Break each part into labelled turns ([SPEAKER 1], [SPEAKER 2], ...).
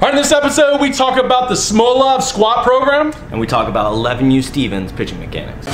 [SPEAKER 1] All right, in this episode, we talk about the Smolov Squat Program.
[SPEAKER 2] And we talk about 11U Stevens pitching mechanics.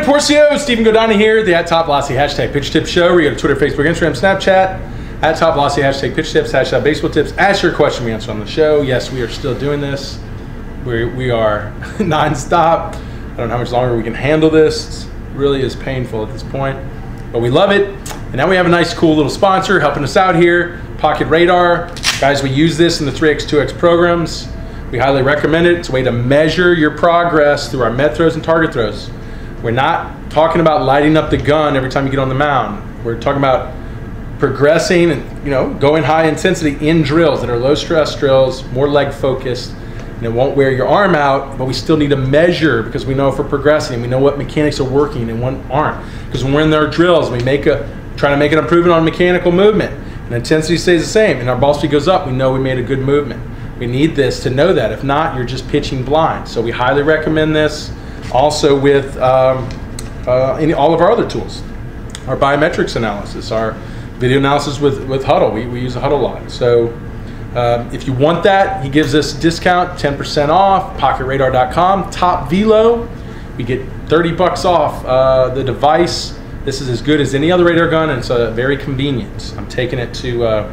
[SPEAKER 1] Porcio, Stephen Godani here, the @TopVelocity hashtag pitch tip show. We go to Twitter, Facebook, Instagram, Snapchat, @TopVelocity hashtag pitch tips, hashtag baseball tips. Ask your question, we answer on the show. Yes, we are still doing this. We are non-stop. I don't know how much longer we can handle this. It really is painful at this point, but we love it. And now we have a nice, cool little sponsor helping us out here, Pocket Radar. Guys, we use this in the 3X, 2X programs. We highly recommend it. It's a way to measure your progress through our med throws and target throws. We're not talking about lighting up the gun every time you get on the mound. We're talking about progressing and going high intensity in drills that are low stress drills, more leg focused, and it won't wear your arm out, but we still need to measure because we know if we're progressing, we know what mechanics are working and what aren't. Because when we're in our drills, we try to make an improvement on mechanical movement, and intensity stays the same, and our ball speed goes up, we know we made a good movement. We need this to know that. If not, you're just pitching blind. So we highly recommend this. Also with all of our other tools, our biometrics analysis, our video analysis with Huddle. We use a Huddle a lot. So if you want that, he gives us a discount, 10% off, pocketradar.com, top velo. We get 30 bucks off the device. This is as good as any other radar gun, and it's very convenient. I'm taking it to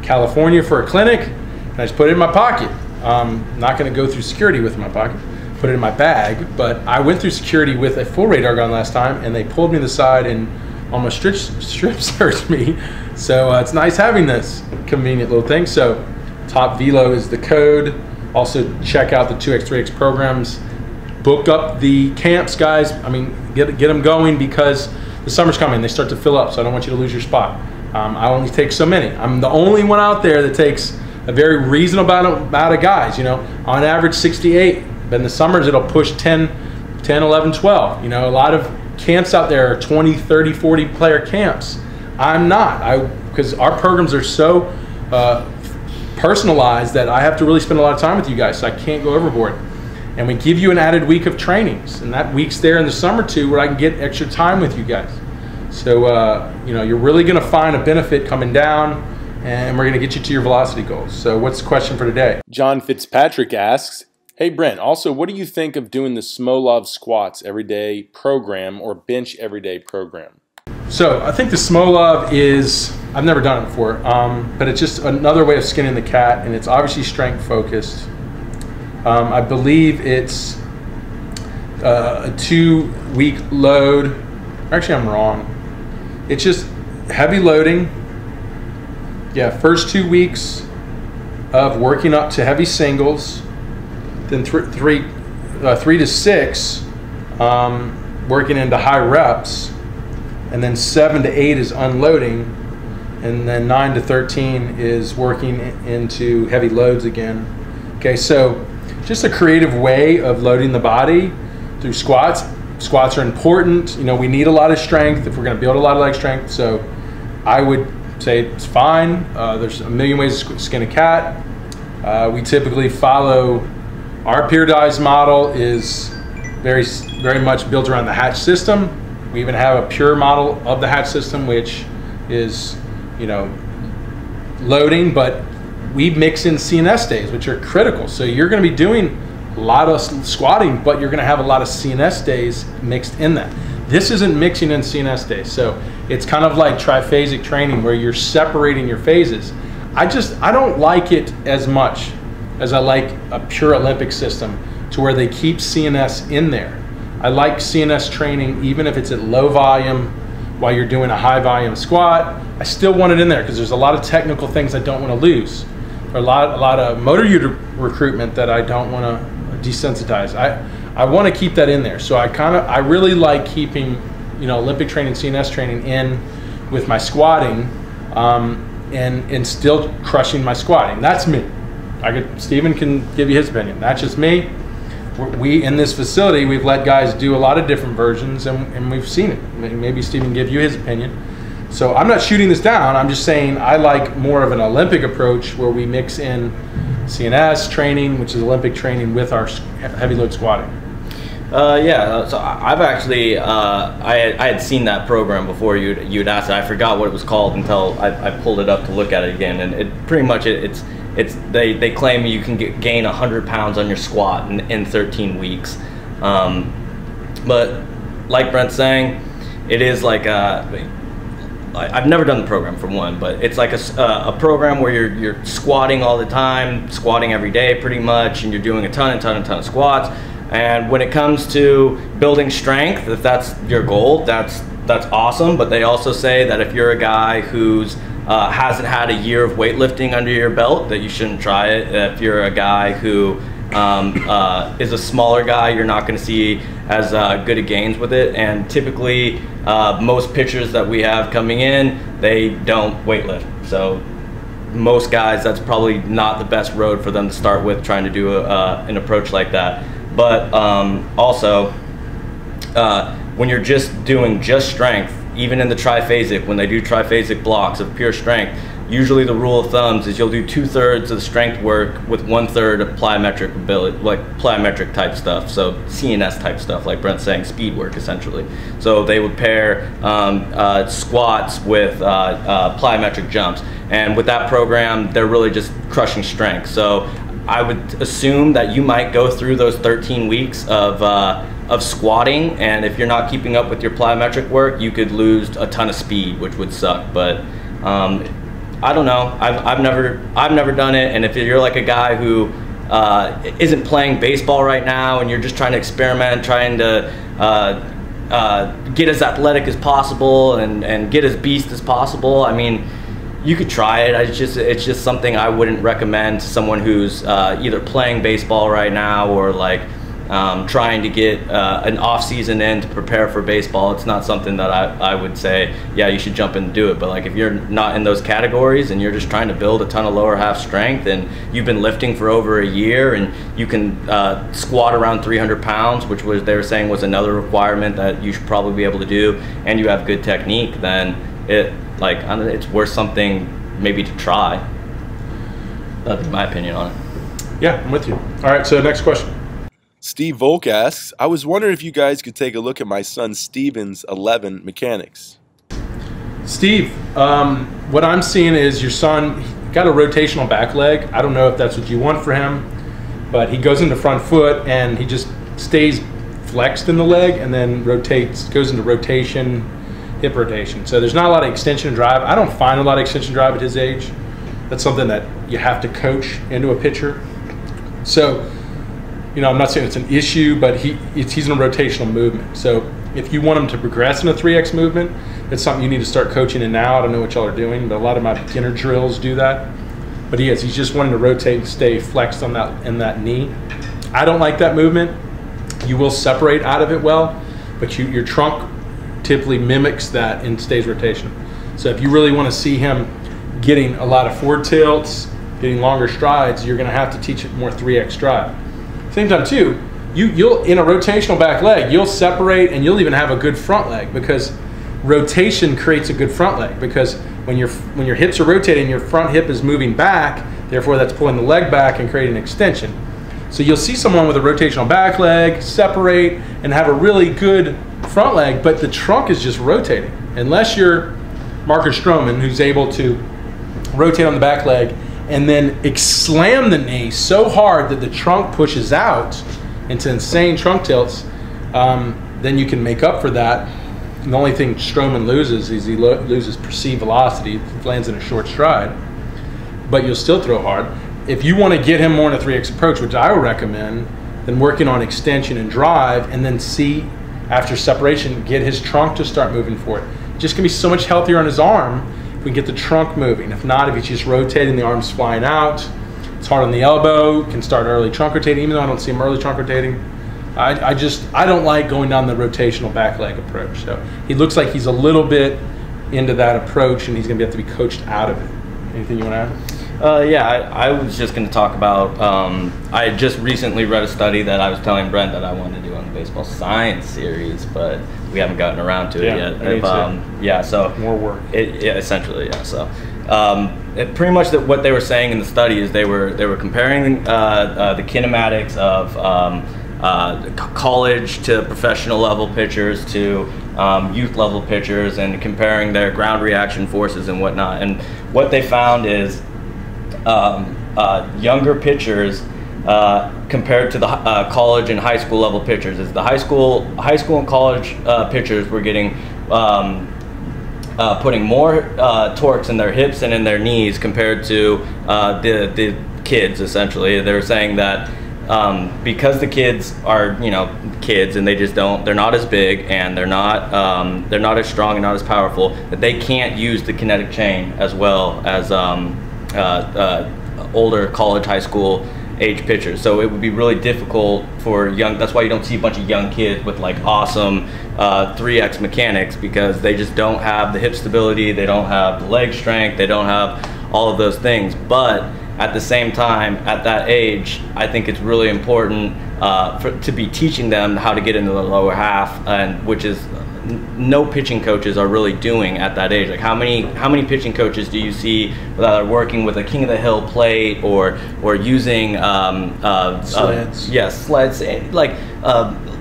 [SPEAKER 1] California for a clinic, and I just put it in my pocket. I'm not going to go through security with it in my pocket. Put it in my bag, but I went through security with a full radar gun last time, and they pulled me to the side and almost strip searched me. So it's nice having this convenient little thing. So top velo is the code. Also check out the 2X, 3X programs. Book up the camps, guys. I mean, get them going because the summer's coming. They start to fill up, so I don't want you to lose your spot. I only take so many. I'm the only one out there that takes a very reasonable amount of guys. On average 68. But in the summers, it'll push 10, 11, 12. A lot of camps out there are 20, 30, 40 player camps. I'm not, because our programs are so personalized that I have to really spend a lot of time with you guys, so I can't go overboard. And we give you an added week of trainings, and that week's there in the summer too, where I can get extra time with you guys. So, you're really gonna find a benefit coming down, and we're gonna get you to your velocity goals. So what's the question for today? John Fitzpatrick asks, hey Brent, also what do you think of doing the Smolov Squats Everyday Program or Bench Everyday Program? So I think the Smolov is, I've never done it before, but it's just another way of skinning the cat, and it's obviously strength focused. I believe it's a 2-week load. Actually, I'm wrong. It's just heavy loading. Yeah, first 2 weeks of working up to heavy singles. Then 3 to 6 working into high reps, and then 7 to 8 is unloading, and then 9 to 13 is working into heavy loads again. Okay, so just a creative way of loading the body through squats. Squats are important. We need a lot of strength if we're going to build a lot of leg strength. So I would say it's fine. There's a million ways to skin a cat. We typically follow. Our periodized model is very much built around the hatch system. We even have a pure model of the hatch system, which is, loading, but we mix in CNS days, which are critical. So you're going to be doing a lot of squatting, but you're going to have a lot of CNS days mixed in that. This isn't mixing in CNS days. So it's kind of like triphasic training where you're separating your phases. I don't like it as much as I like a pure Olympic system to where they keep CNS in there. I like CNS training even if it's at low volume while you're doing a high volume squat. I still want it in there because there's a lot of technical things I don't want to lose. There are a lot of motor unit recruitment that I don't want to desensitize. I want to keep that in there. So I really like keeping Olympic training, CNS training in with my squatting and still crushing my squatting. That's me. Stephen can give you his opinion. That's just me. we in this facility, we've let guys do a lot of different versions, and we've seen it. Maybe Stephen give you his opinion. So I'm not shooting this down. I'm just saying I like more of an Olympic approach where we mix in CNS training, which is Olympic training, with our heavy load squatting.
[SPEAKER 2] So I've actually I had seen that program before you'd asked it. I forgot what it was called until I pulled it up to look at it again, and it pretty much they claim you can gain 100 pounds on your squat in 13 weeks. But like Brent's saying, it is like I've never done the program for one, but it's like a program where you're squatting all the time, squatting every day pretty much, and you're doing a ton of squats. And when it comes to building strength, if that's your goal, that's awesome. But they also say that if you're a guy who's hasn't had a year of weightlifting under your belt, that you shouldn't try it. If you're a guy who is a smaller guy, you're not going to see as good a gains with it. And typically, most pitchers that we have coming in, they don't weightlift. So most guys, that's probably not the best road for them to start with, trying to do an approach like that. But also, when you're just doing strength, even in the triphasic, when they do triphasic blocks of pure strength, usually the rule of thumbs is you'll do 2/3 of the strength work with 1/3 of plyometric ability, like plyometric type stuff. So CNS type stuff, like Brent's saying, speed work essentially. So they would pair squats with plyometric jumps. And with that program, they're really just crushing strength. So I would assume that you might go through those 13 weeks of squatting, and if you're not keeping up with your plyometric work, you could lose a ton of speed, which would suck. But I don't know. I've never done it, and if you're like a guy who isn't playing baseball right now, and you're just trying to experiment, trying to get as athletic as possible and get as beast as possible, I mean, you could try it. It's just something I wouldn't recommend to someone who's either playing baseball right now or like trying to get an off season in to prepare for baseball. It's not something that I would say, yeah, you should jump in and do it. But like if you're not in those categories and you're just trying to build a ton of lower half strength and you've been lifting for over a year and you can squat around 300 pounds, which was they were saying was another requirement that you should probably be able to do, and you have good technique, then it's worth something maybe to try. That's my opinion on it.
[SPEAKER 1] Yeah, I'm with you. All right, so next question.
[SPEAKER 3] Steve Volk asks, I was wondering if you guys could take a look at my son Steven's 11 mechanics.
[SPEAKER 1] Steve, what I'm seeing is your son got a rotational back leg. I don't know if that's what you want for him, but he goes into front foot and he just stays flexed in the leg and then rotates, goes into rotation, hip rotation. So there's not a lot of extension drive. I don't find a lot of extension drive at his age. That's something that you have to coach into a pitcher. So, you know, I'm not saying it's an issue, but he's in a rotational movement. So if you want him to progress in a 3X movement, it's something you need to start coaching in now. I don't know what y'all are doing, but a lot of my beginner drills do that. But he's just wanting to rotate and stay flexed on in that knee. I don't like that movement. You will separate out of it well, but your trunk typically mimics that and stays rotational. So if you really want to see him getting a lot of forward tilts, getting longer strides, you're going to have to teach it more 3X drive. Same time too, you'll in a rotational back leg, you'll separate and you'll even have a good front leg, because rotation creates a good front leg, because when your hips are rotating, your front hip is moving back, therefore that's pulling the leg back and creating an extension. So you'll see someone with a rotational back leg separate and have a really good front leg, but the trunk is just rotating. Unless you're Marcus Stroman, who's able to rotate on the back leg and then slam the knee so hard that the trunk pushes out into insane trunk tilts, then you can make up for that. And the only thing Stroman loses is he loses perceived velocity, lands in a short stride, but you'll still throw hard. If you want to get him more in a 3X approach, which I would recommend, then working on extension and drive, and then see, after separation, get his trunk to start moving forward. Just gonna be so much healthier on his arm if we get the trunk moving. If not, if he's just rotating, the arm's flying out, it's hard on the elbow, can start early trunk rotating, even though I don't see him early trunk rotating. I don't like going down the rotational back leg approach. So he looks like he's a little bit into that approach, and he's gonna have to be coached out of it. Anything you wanna add?
[SPEAKER 2] Yeah, I was just going to talk about, I had just recently read a study that I was telling Brent that I wanted to do on the baseball science series, but we haven't gotten around to it yet. Yeah, so
[SPEAKER 1] more work.
[SPEAKER 2] Essentially, yeah. So pretty much what they were saying in the study is they were comparing the kinematics of college to professional level pitchers to youth level pitchers, and comparing their ground reaction forces and whatnot. And what they found is younger pitchers compared to the college and high school level pitchers is the high school and college pitchers were getting putting more torques in their hips and in their knees compared to the kids. Essentially, they were saying that because the kids are, kids, and they're not as big, and they're not as strong and not as powerful, that they can't use the kinetic chain as well as older college, high school age pitchers. So it would be really difficult for young. That's why you don't see a bunch of young kids with like awesome 3x mechanics, because they just don't have the hip stability, they don't have the leg strength, they don't have all of those things. But at the same time, at that age, I think it's really important to be teaching them how to get into the lower half, and which is no pitching coaches are really doing at that age. Like how many pitching coaches do you see that are working with a King of the Hill plate or using
[SPEAKER 1] sleds?
[SPEAKER 2] Sleds, like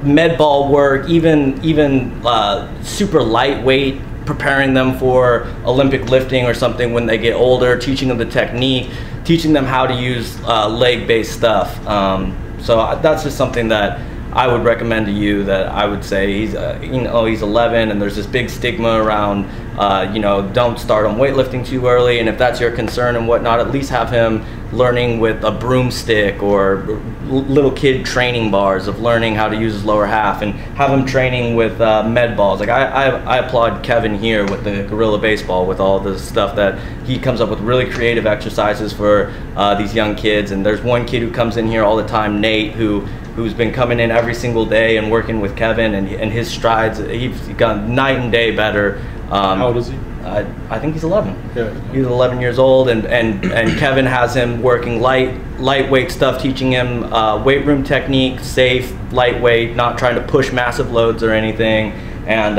[SPEAKER 2] med ball work, even super lightweight, preparing them for Olympic lifting or something when they get older, teaching them the technique, teaching them how to use leg-based stuff. So that's just something that I would recommend to you, that I would say he's 11, and there's this big stigma around don't start him weightlifting too early, and if that's your concern and whatnot, at least have him learning with a broomstick or little kid training bars of learning how to use his lower half, and have him training with med balls. Like I applaud Kevin here with the Gorilla Baseball, with all the stuff that he comes up with, really creative exercises for these young kids. And there's one kid who comes in here all the time, Nate, who's been coming in every single day and working with Kevin, and his strides, he's gone night and day better.
[SPEAKER 1] How old is he?
[SPEAKER 2] I think he's 11.
[SPEAKER 1] Yeah.
[SPEAKER 2] He's 11 years old, and Kevin has him working lightweight stuff, teaching him weight room technique, safe, lightweight, not trying to push massive loads or anything, and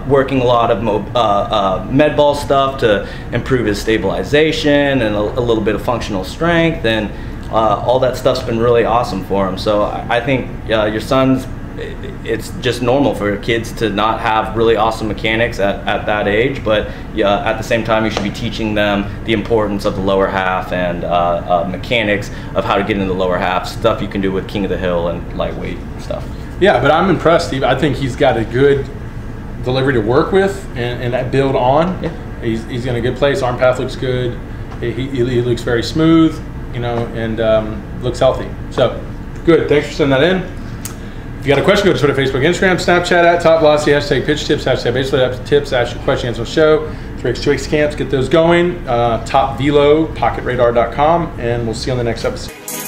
[SPEAKER 2] working a lot of med ball stuff to improve his stabilization and a little bit of functional strength, and all that stuff's been really awesome for him. So I think your son's, it's just normal for kids to not have really awesome mechanics at that age, but at the same time you should be teaching them the importance of the lower half and mechanics of how to get into the lower half, stuff you can do with King of the Hill and lightweight stuff.
[SPEAKER 1] Yeah, but I'm impressed, Steve. I think he's got a good delivery to work with and that build on. Yeah. He's in a good place. Arm path looks good. He looks very smooth, and looks healthy. So good. Thanks for sending that in. If you got a question, go to Twitter, Facebook, Instagram, Snapchat at Top Velocity, hashtag pitch tips, hashtag baseball tips, ask your question, answer the show. 3x2x camps, get those going. Top Velo, pocketradar.com, and we'll see you on the next episode.